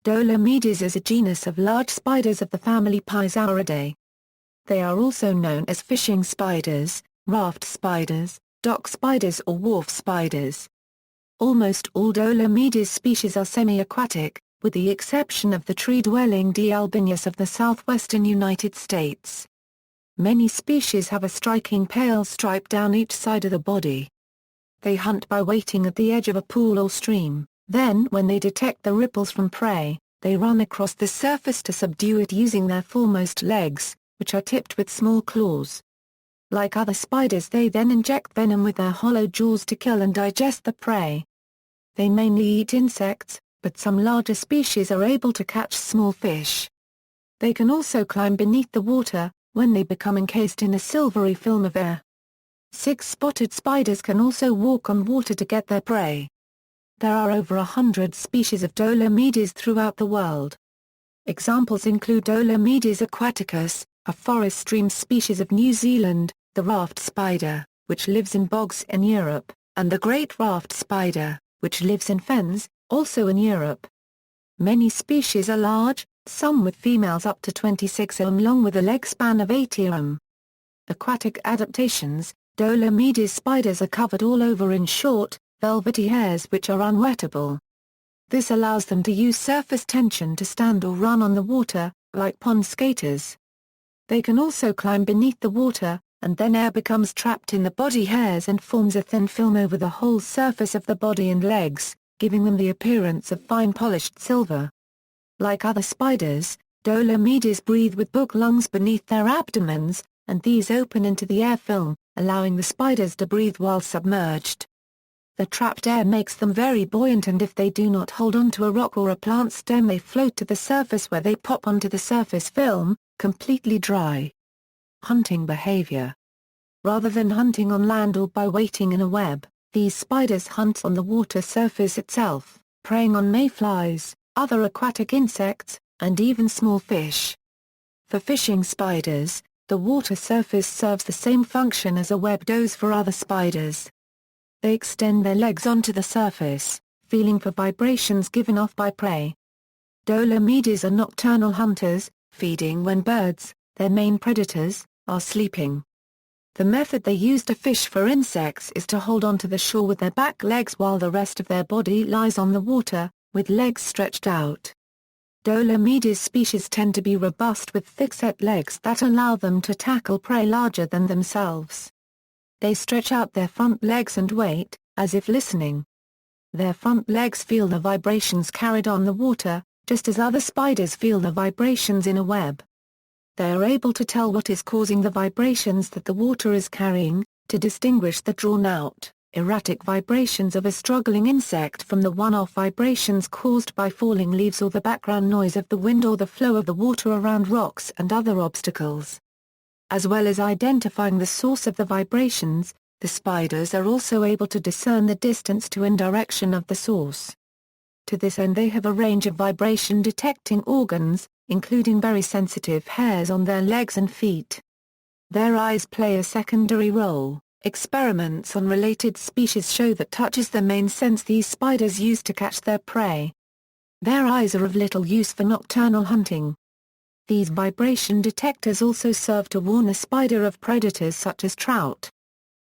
Dolomedes is a genus of large spiders of the family Pisauridae. They are also known as fishing spiders, raft spiders, dock spiders or wharf spiders. Almost all Dolomedes species are semi-aquatic, with the exception of the tree-dwelling D Albinius of the southwestern United States. Many species have a striking pale stripe down each side of the body. They hunt by waiting at the edge of a pool or stream. Then when they detect the ripples from prey, they run across the surface to subdue it using their foremost legs, which are tipped with small claws. Like other spiders, they then inject venom with their hollow jaws to kill and digest the prey. They mainly eat insects, but some larger species are able to catch small fish. They can also climb beneath the water, when they become encased in a silvery film of air. Six-spotted spiders can also walk on water to get their prey. There are over 100 species of Dolomedes throughout the world. Examples include Dolomedes aquaticus, a forest stream species of New Zealand, the raft spider, which lives in bogs in Europe, and the great raft spider, which lives in fens, also in Europe. Many species are large, some with females up to 26 long with a leg span of 80 Aquatic adaptations, Dolomedes spiders are covered all over in short, velvety hairs which are unwettable. This allows them to use surface tension to stand or run on the water, like pond skaters. They can also climb beneath the water, and then air becomes trapped in the body hairs and forms a thin film over the whole surface of the body and legs, giving them the appearance of fine polished silver. Like other spiders, Dolomedes breathe with book lungs beneath their abdomens, and these open into the air film, allowing the spiders to breathe while submerged. The trapped air makes them very buoyant, and if they do not hold onto a rock or a plant stem, they float to the surface where they pop onto the surface film, completely dry. Hunting behavior. Rather than hunting on land or by waiting in a web, these spiders hunt on the water surface itself, preying on mayflies, other aquatic insects, and even small fish. For fishing spiders, the water surface serves the same function as a web does for other spiders. They extend their legs onto the surface, feeling for vibrations given off by prey. Dolomedes are nocturnal hunters, feeding when birds, their main predators, are sleeping. The method they use to fish for insects is to hold onto the shore with their back legs while the rest of their body lies on the water, with legs stretched out. Dolomedes species tend to be robust with thick-set legs that allow them to tackle prey larger than themselves. They stretch out their front legs and wait, as if listening. Their front legs feel the vibrations carried on the water, just as other spiders feel the vibrations in a web. They are able to tell what is causing the vibrations that the water is carrying, to distinguish the drawn-out, erratic vibrations of a struggling insect from the one-off vibrations caused by falling leaves or the background noise of the wind or the flow of the water around rocks and other obstacles. As well as identifying the source of the vibrations, the spiders are also able to discern the distance to and direction of the source. To this end, they have a range of vibration-detecting organs, including very sensitive hairs on their legs and feet. Their eyes play a secondary role. Experiments on related species show that touch is the main sense these spiders use to catch their prey. Their eyes are of little use for nocturnal hunting. These vibration detectors also serve to warn a spider of predators such as trout.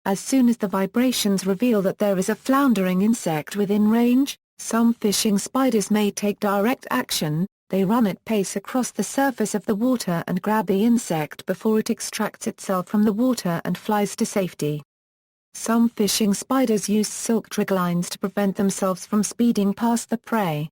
As soon as the vibrations reveal that there is a floundering insect within range, some fishing spiders may take direct action. They run at pace across the surface of the water and grab the insect before it extracts itself from the water and flies to safety. Some fishing spiders use silk draglines to prevent themselves from speeding past the prey.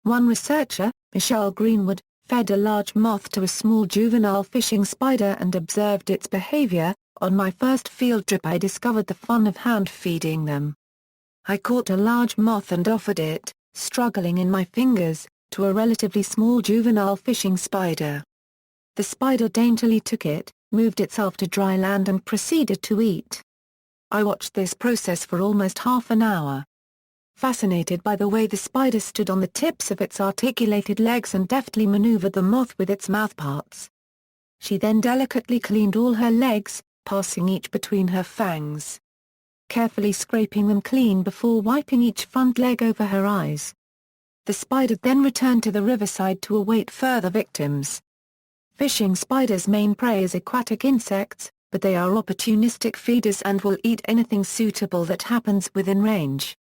One researcher, Michelle Greenwood, fed a large moth to a small juvenile fishing spider and observed its behavior. On my first field trip, I discovered the fun of hand feeding them. I caught a large moth and offered it, struggling in my fingers, to a relatively small juvenile fishing spider. The spider daintily took it, moved itself to dry land and proceeded to eat. I watched this process for almost half an hour. Fascinated by the way the spider stood on the tips of its articulated legs and deftly maneuvered the moth with its mouthparts. She then delicately cleaned all her legs, passing each between her fangs, carefully scraping them clean before wiping each front leg over her eyes. The spider then returned to the riverside to await further victims. Fishing spiders' main prey is aquatic insects, but they are opportunistic feeders and will eat anything suitable that happens within range.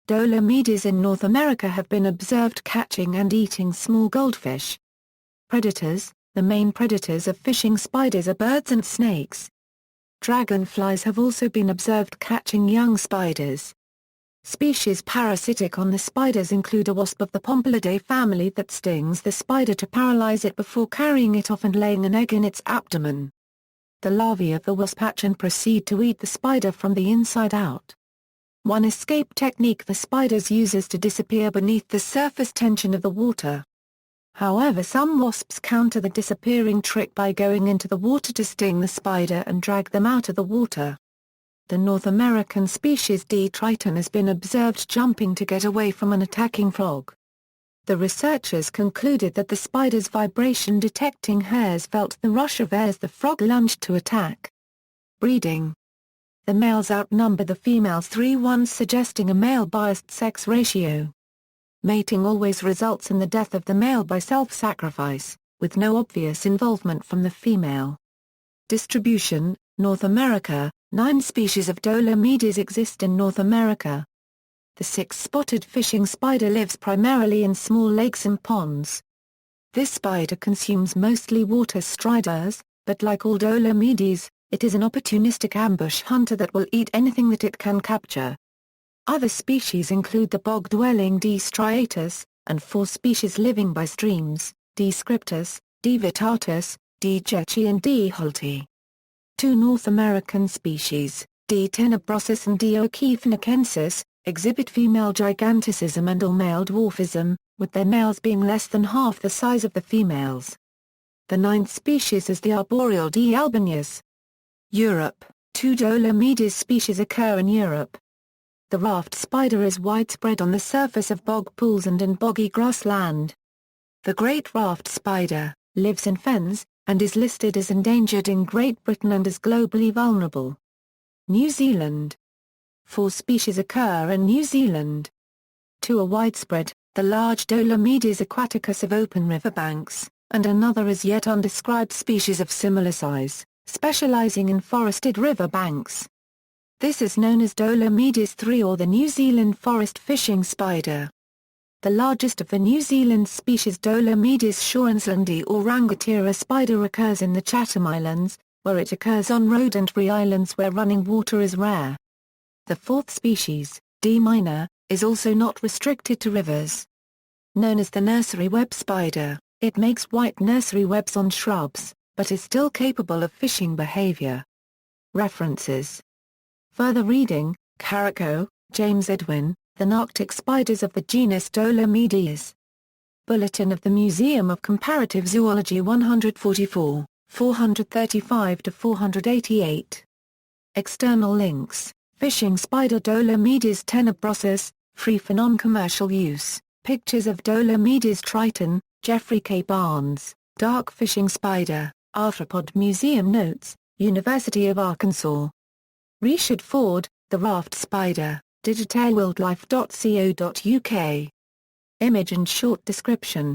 Dolomedes in North America have been observed catching and eating small goldfish. Predators: the main predators of fishing spiders are birds and snakes. Dragonflies have also been observed catching young spiders. Species parasitic on the spiders include a wasp of the Pompilidae family that stings the spider to paralyze it before carrying it off and laying an egg in its abdomen. The larvae of the wasp hatch and proceed to eat the spider from the inside out. One escape technique the spiders use is to disappear beneath the surface tension of the water. However, some wasps counter the disappearing trick by going into the water to sting the spider and drag them out of the water. The North American species D. triton has been observed jumping to get away from an attacking frog. The researchers concluded that the spider's vibration-detecting hairs felt the rush of air as the frog lunged to attack. Breeding: the males outnumber the females 3-1, suggesting a male-biased sex ratio. Mating always results in the death of the male by self-sacrifice, with no obvious involvement from the female. Distribution: North America. 9 species of Dolomedes exist in North America. The 6-spotted fishing spider lives primarily in small lakes and ponds. This spider consumes mostly water striders, but like all Dolomedes, it is an opportunistic ambush hunter that will eat anything that it can capture. Other species include the bog-dwelling D. striatus, and 4 species living by streams, D. scriptus, D. vittatus, D. jetchi and D. holti. 2 North American species, D. tenebrosus and D. o'keefnicensis, exhibit female giganticism and or male dwarfism, with their males being less than half the size of the females. The 9th species is the Arboreal D Albinius. Europe: 2 Dolomedes species occur in Europe. The raft spider is widespread on the surface of bog pools and in boggy grassland. The great raft spider lives in fens, and is listed as endangered in Great Britain and as globally vulnerable. New Zealand: 4 species occur in New Zealand. 2 are widespread, the large Dolomedes aquaticus of open riverbanks, and another is yet undescribed species of similar size, specializing in forested riverbanks. This is known as Dolomedes 3 or the New Zealand forest fishing spider. The largest of the New Zealand species Dolomedes shorenslandi or rangatira spider occurs in the Chatham Islands, where it occurs on Rodentbury Islands where running water is rare. The 4th species, D. minor, is also not restricted to rivers. Known as the nursery web spider, it makes white nursery webs on shrubs, but is still capable of fishing behavior. References. Further reading: Carrico, James Edwin, The Arctic Spiders of the Genus Dolomedes. Bulletin of the Museum of Comparative Zoology 144, 435-488. External links: Fishing spider Dolomedes tenebrosus, free for non-commercial use, pictures of Dolomedes triton, Jeffrey K. Barnes, dark fishing spider, arthropod museum notes, University of Arkansas. Richard Ford, The Raft Spider, digitalwildlife.co.uk. Image and short description.